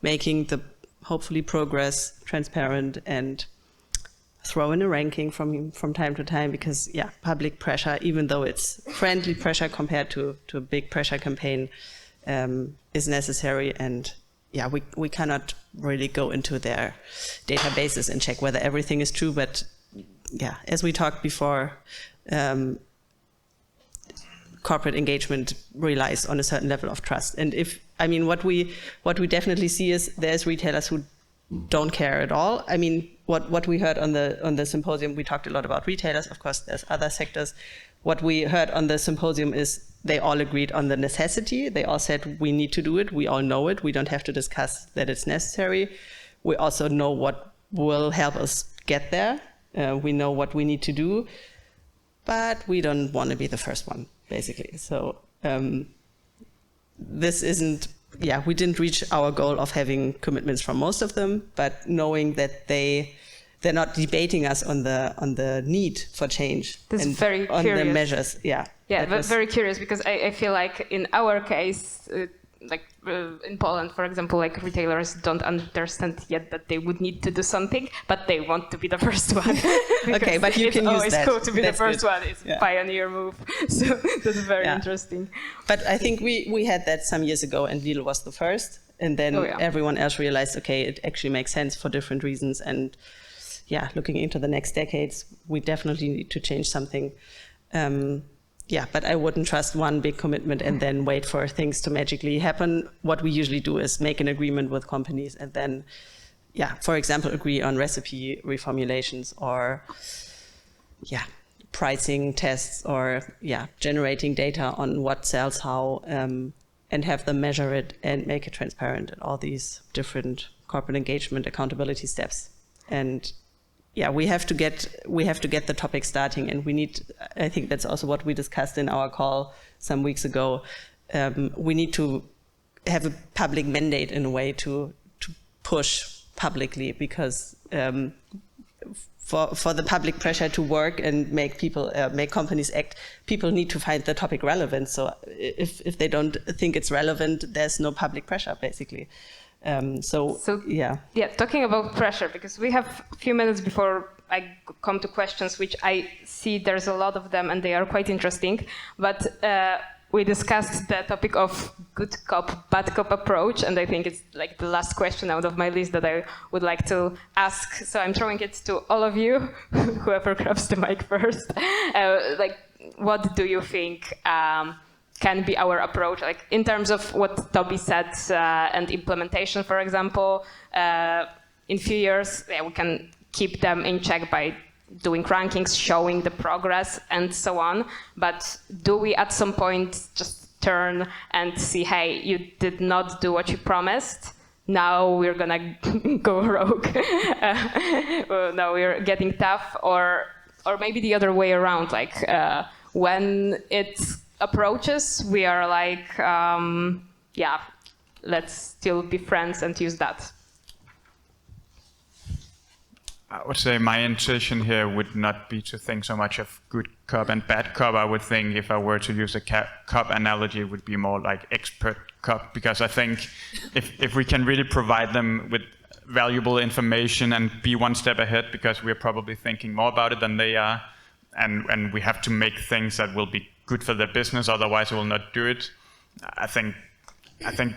making the hopefully progress transparent and throw in a ranking from time to time, because public pressure, even though it's friendly pressure compared to a big pressure campaign, is necessary. And we cannot really go into their databases and check whether everything is true. But as we talked before, corporate engagement relies on a certain level of trust. And what we definitely see is there's retailers who don't care at all. I mean, what we heard on the symposium, we talked a lot about retailers. Of course, there's other sectors. What we heard on the symposium is they all agreed on the necessity. They all said, we need to do it. We all know it. We don't have to discuss that it's necessary. We also know what will help us get there. We know what we need to do, but we don't want to be the first one, basically. So this isn't, we didn't reach our goal of having commitments from most of them, but knowing that they're not debating us on the need for change. This and is very on curious. the measures. Yeah, but very curious, because I feel like in our case, in Poland, for example, like retailers don't understand yet that they would need to do something, but they want to be the first one. Okay, but you can use that. It's always cool to be That's the first good. one. It's a pioneer move. So that's very interesting. But I think we had that some years ago, and Lidl was the first. And then everyone else realized, okay, it actually makes sense for different reasons. And looking into the next decades, we definitely need to change something. But I wouldn't trust one big commitment and then wait for things to magically happen. What we usually do is make an agreement with companies and then, for example, agree on recipe reformulations or, pricing tests or, generating data on what sells how, and have them measure it and make it transparent and all these different corporate engagement accountability steps. And we have to get the topic starting, and I think that's also what we discussed in our call some weeks ago. We need to have a public mandate in a way to push publicly, because for the public pressure to work and make companies act, people need to find the topic relevant. So if they don't think it's relevant, there's no public pressure, basically. Talking about pressure, because we have a few minutes before I come to questions, which I see there's a lot of them and they are quite interesting. But we discussed the topic of good cop, bad cop approach, and I think it's like the last question out of my list that I would like to ask. So I'm throwing it to all of you, whoever grabs the mic first. What do you think can be our approach, like in terms of what Toby said and implementation, for example? In few years, we can keep them in check by doing rankings, showing the progress, and so on. But do we at some point just turn and see, hey, you did not do what you promised, now we're gonna go rogue, now we're getting tough, or maybe the other way around, like when it approaches, we are like, let's still be friends and use that. I would say my intuition here would not be to think so much of good cop and bad cop. I would think, if I were to use a cop analogy, it would be more like expert cop, because I think if we can really provide them with valuable information and be one step ahead, because we're probably thinking more about it than they are, and we have to make things that will be good for their business, otherwise we will not do it. I think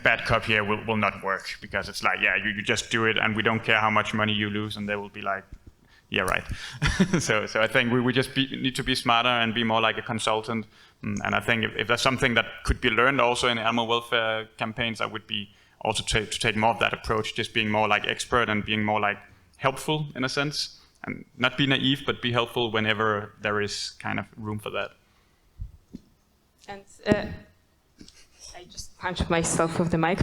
bad cop here will not work, because it's like, you just do it and we don't care how much money you lose, and they will be like, yeah, right. So I think we just need to be smarter and be more like a consultant. And I think if there's something that could be learned also in animal welfare campaigns, I would be also to take more of that approach, just being more like expert and being more like helpful in a sense, and not be naive, but be helpful whenever there is kind of room for that. And I just punched myself with the mic.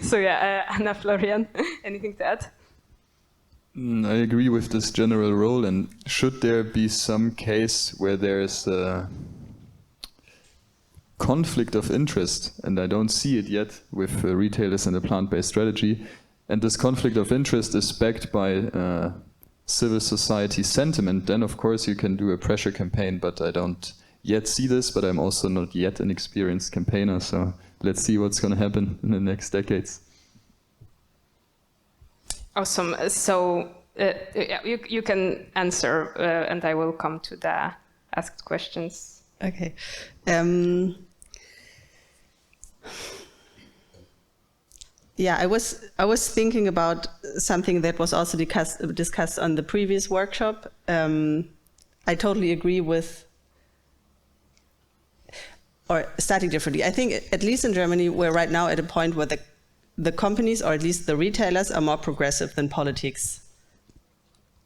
So Anna, Florian, anything to add? I agree with this general role, and should there be some case where there is a conflict of interest, and I don't see it yet with retailers and a plant-based strategy, and this conflict of interest is backed by civil society sentiment, then of course you can do a pressure campaign, but I don't yet see this, but I'm also not yet an experienced campaigner, so let's see what's going to happen in the next decades. Awesome. So you can answer, and I will come to the asked questions. Okay. I was thinking about something that was also discussed on the previous workshop. I totally agree with, or starting differently. I think at least in Germany, we're right now at a point where the companies, or at least the retailers, are more progressive than politics.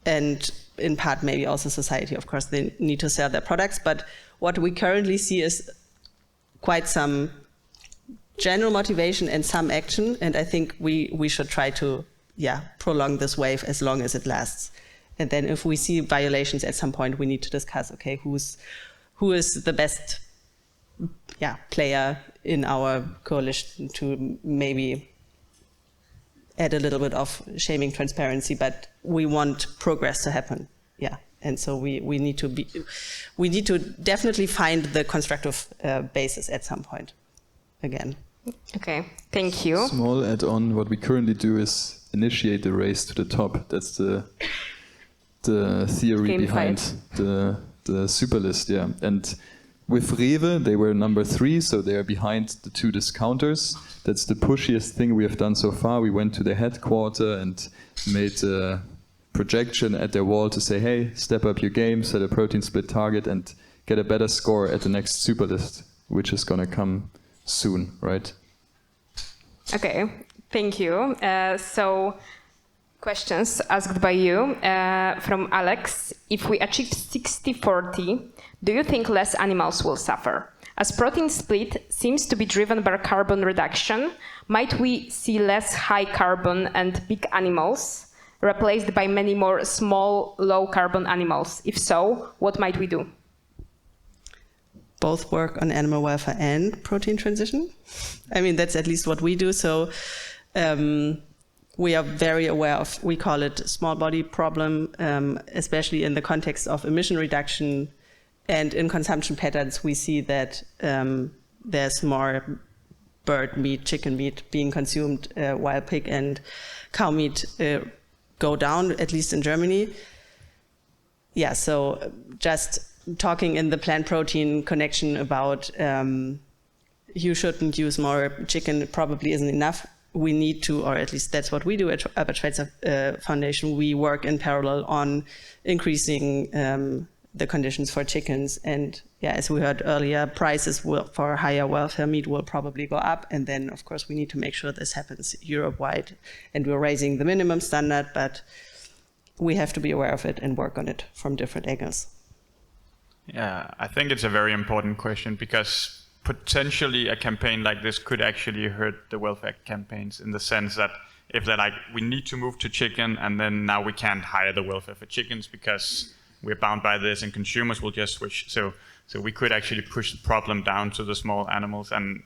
And in part, maybe also society. Of course, they need to sell their products. But what we currently see is quite some general motivation and some action. And I think we should try to prolong this wave as long as it lasts. And then if we see violations at some point, we need to discuss, okay, who is the best player in our coalition to maybe add a little bit of shaming transparency, but we want progress to happen. And so we need to definitely find the constructive basis at some point again. Okay, thank you. Small add-on, what we currently do is initiate the race to the top. That's the theory Game behind the super list, And with Rewe, they were number 3, so they are behind the 2 discounters. That's the pushiest thing we have done so far. We went to the headquarters and made projection at their wall to say, hey, step up your game, set a protein split target, and get a better score at the next super list, which is going to come soon, right? Okay, thank you. So, questions asked by you from Alex. If we achieve 60-40, do you think less animals will suffer? As protein split seems to be driven by carbon reduction, might we see less high carbon and big animals replaced by many more small, low carbon animals? If so, what might we do? Both work on animal welfare and protein transition. I mean, that's at least what we do. So we are very aware of, we call it small body problem, especially in the context of emission reduction. And in consumption patterns, we see that there's more bird meat, chicken meat being consumed, while pig and cow meat go down, at least in Germany. Yeah, so just talking in the plant protein connection about you shouldn't use more chicken probably isn't enough. We need to, or at least that's what we do at Albert Schweitzer Foundation. We work in parallel on increasing the conditions for chickens. And yeah, as we heard earlier, prices for higher welfare meat will probably go up. And then, of course, we need to make sure this happens Europe-wide. And we're raising the minimum standard, but we have to be aware of it and work on it from different angles. Yeah, I think it's a very important question because potentially a campaign like this could actually hurt the welfare campaigns in the sense that if they're like, we need to move to chicken and then now we can't hire the welfare for chickens because we're bound by this and consumers will just switch. So we could actually push the problem down to the small animals and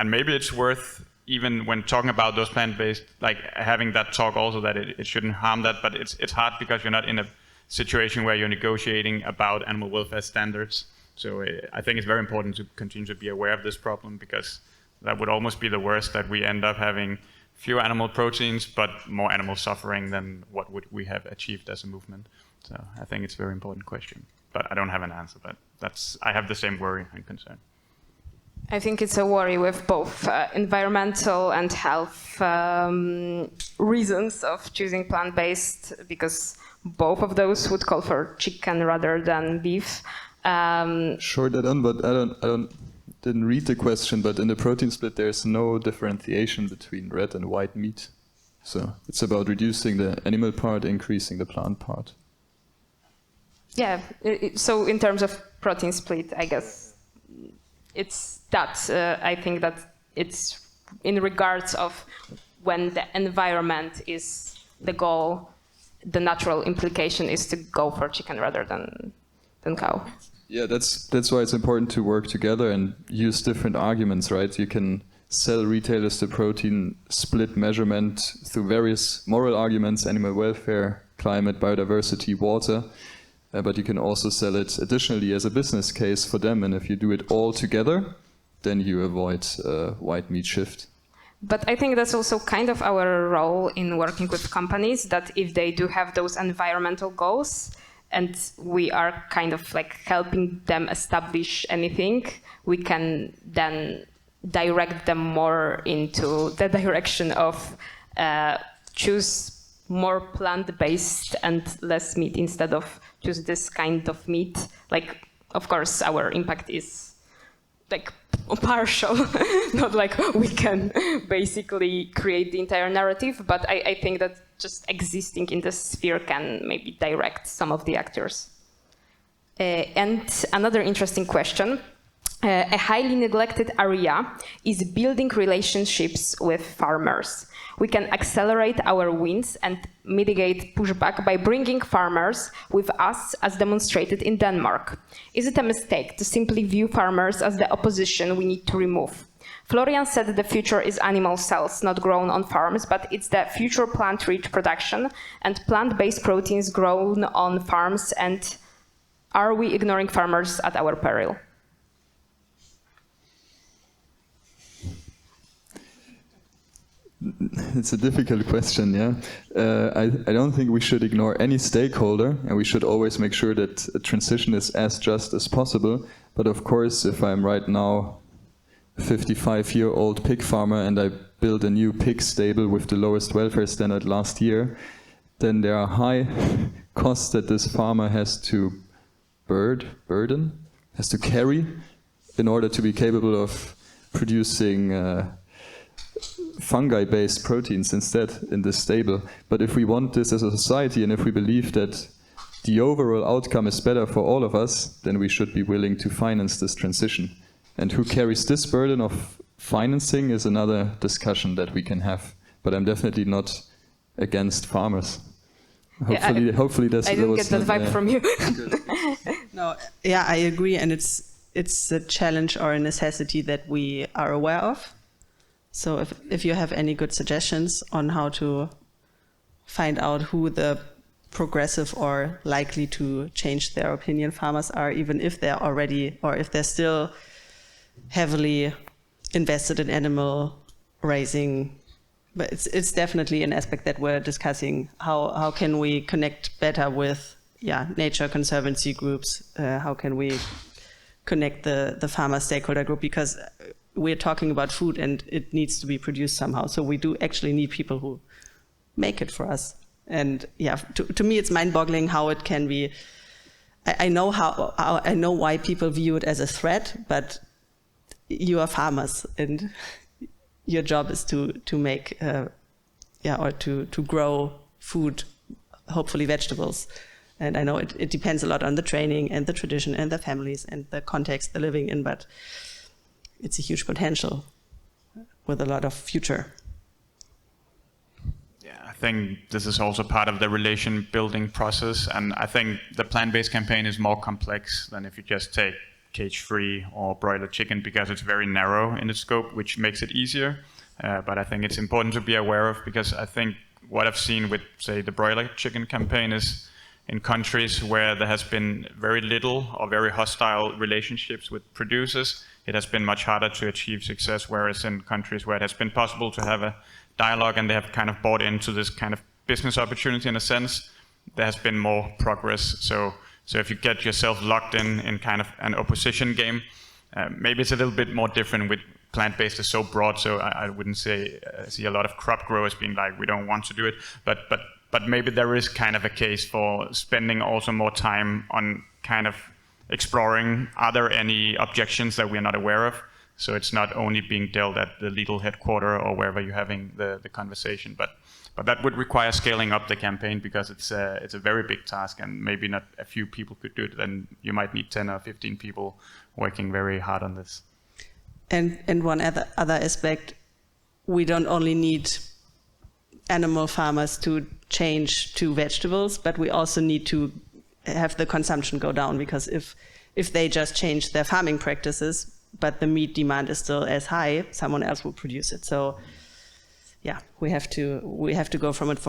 maybe it's worth, even when talking about those plant-based, like having that talk also that it shouldn't harm that, but it's hard because you're not in a situation where you're negotiating about animal welfare standards. So I think it's very important to continue to be aware of this problem because that would almost be the worst, that we end up having fewer animal proteins but more animal suffering than what would we have achieved as a movement. So I think it's a very important question, but I don't have an answer, but I have the same worry and concern. I think it's a worry with both environmental and health reasons of choosing plant-based, because both of those would call for chicken rather than beef. Sure, that on, but I didn't read the question, but in the protein split there's no differentiation between red and white meat. So it's about reducing the animal part, increasing the plant part. Yeah, so in terms of protein split, I guess it's that. I think that it's in regards of when the environment is the goal, the natural implication is to go for chicken rather than cow. Yeah, that's why it's important to work together and use different arguments, right? You can sell retailers the protein split measurement through various moral arguments, animal welfare, climate, biodiversity, water. But you can also sell it additionally as a business case for them. And if you do it all together, then you avoid white meat shift. But I think that's also kind of our role in working with companies, that if they do have those environmental goals and we are kind of like helping them establish anything, we can then direct them more into the direction of choose more plant-based and less meat instead of choose this kind of meat. Like, of course, our impact is like partial, not like we can basically create the entire narrative, but I think that just existing in the sphere can maybe direct some of the actors. And another interesting question. A highly neglected area is building relationships with farmers. We can accelerate our wins and mitigate pushback by bringing farmers with us, as demonstrated in Denmark. Is it a mistake to simply view farmers as the opposition we need to remove? Florian said that the future is animal cells not grown on farms, but it's the future plant-rich production and plant-based proteins grown on farms. And are we ignoring farmers at our peril? It's a difficult question, yeah. I don't think we should ignore any stakeholder, and we should always make sure that a transition is as just as possible. But of course, if I'm right now a 55-year-old pig farmer and I build a new pig stable with the lowest welfare standard last year, then there are high costs that this farmer has to has to carry in order to be capable of producing fungi-based proteins instead in this stable. But if we want this as a society, and if we believe that the overall outcome is better for all of us, then we should be willing to finance this transition. And who carries this burden of financing is another discussion that we can have. But I'm definitely not against farmers. Hopefully that's. I didn't get that vibe from you. No, yeah, I agree, and it's a challenge or a necessity that we are aware of. So if you have any good suggestions on how to find out who the progressive or likely to change their opinion farmers are, even if they're already, or if they're still heavily invested in animal raising, but it's definitely an aspect that we're discussing. How can we connect better with nature conservancy groups? How can we connect the farmer stakeholder group? Because we're talking about food and it needs to be produced somehow. So we do actually need people who make it for us. And to me, it's mind-boggling how it can be. I know I know why people view it as a threat, but you are farmers and your job is to make or to grow food, hopefully vegetables. And I know it depends a lot on the training and the tradition and the families and the context they're living in, but it's a huge potential with a lot of future. Yeah, I think this is also part of the relation building process. And I think the plant-based campaign is more complex than if you just take cage-free or broiler chicken, because it's very narrow in its scope, which makes it easier. But I think it's important to be aware of, because I think what I've seen with, say, the broiler chicken campaign is in countries where there has been very little or very hostile relationships with producers, it has been much harder to achieve success, whereas in countries where it has been possible to have a dialogue and they have kind of bought into this kind of business opportunity in a sense, there has been more progress. So if you get yourself locked in kind of an opposition game, maybe it's a little bit more different with plant-based is so broad, so I wouldn't say see a lot of crop growers being like, we don't want to do it, but maybe there is kind of a case for spending also more time on kind of exploring, are there any objections that we're not aware of? So it's not only being dealt at the legal headquarters or wherever you're having the conversation, but that would require scaling up the campaign, because it's a very big task, and maybe not a few people could do it. Then you might need 10 or 15 people working very hard on this. And one other aspect, we don't only need animal farmers to change to vegetables, but we also need to have the consumption go down, because if they just change their farming practices, but the meat demand is still as high, someone else will produce it. So we have to go from it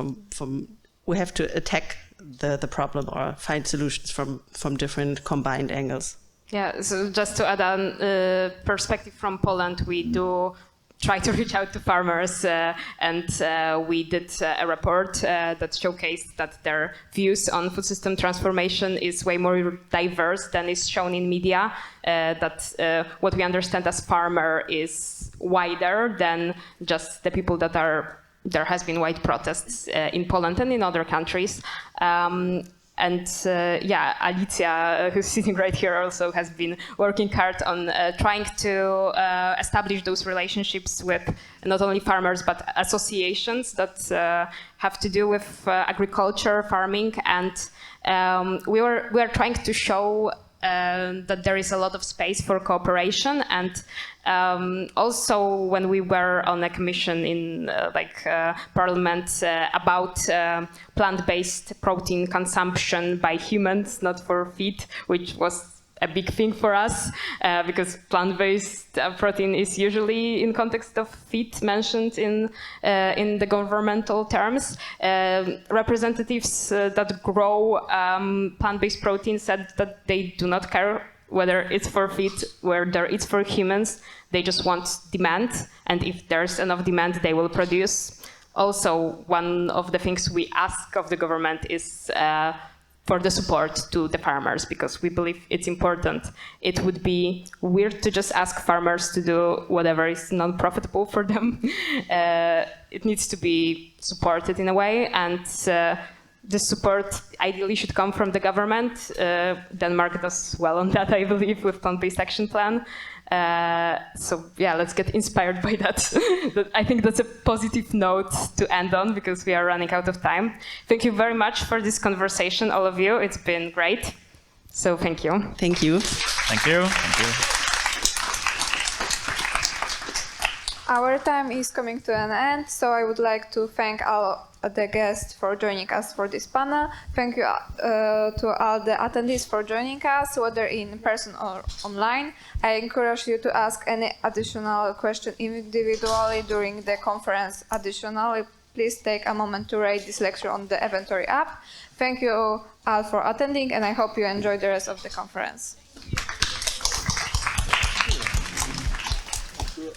we have to attack the problem or find solutions from different combined angles. Yeah, so just to add on perspective from Poland, we do try to reach out to farmers, and we did a report that showcased that their views on food system transformation is way more diverse than is shown in media, that what we understand as farmer is wider than just the people that are, there has been wide protests in Poland and in other countries. And Alicia, who's sitting right here, also has been working hard on trying to establish those relationships with not only farmers, but associations that have to do with agriculture, farming. And we are trying to show that there is a lot of space for cooperation. And also when we were on a commission in Parliament about plant-based protein consumption by humans, not for feed, which was a big thing for us, because plant-based protein is usually in context of feed mentioned in the governmental terms. Representatives that grow plant-based protein said that they do not care whether it's for feed, whether it's for humans. They just want demand, and if there's enough demand, they will produce. Also, one of the things we ask of the government is for the support to the farmers, because we believe it's important. It would be weird to just ask farmers to do whatever is non-profitable for them. It needs to be supported in a way, and this support ideally should come from the government. Denmark does well on that, I believe, with plant-based action plan. So yeah, let's get inspired by that. I think that's a positive note to end on because we are running out of time. Thank you very much for this conversation, all of you. It's been great. So thank you. Thank you. Thank you. Thank you. Our time is coming to an end, so I would like to thank all the guests for joining us for this panel. Thank you to all the attendees for joining us, whether in person or online. I encourage you to ask any additional question individually during the conference. Additionally, please take a moment to rate this lecture on the Eventory app. Thank you all for attending, and I hope you enjoy the rest of the conference.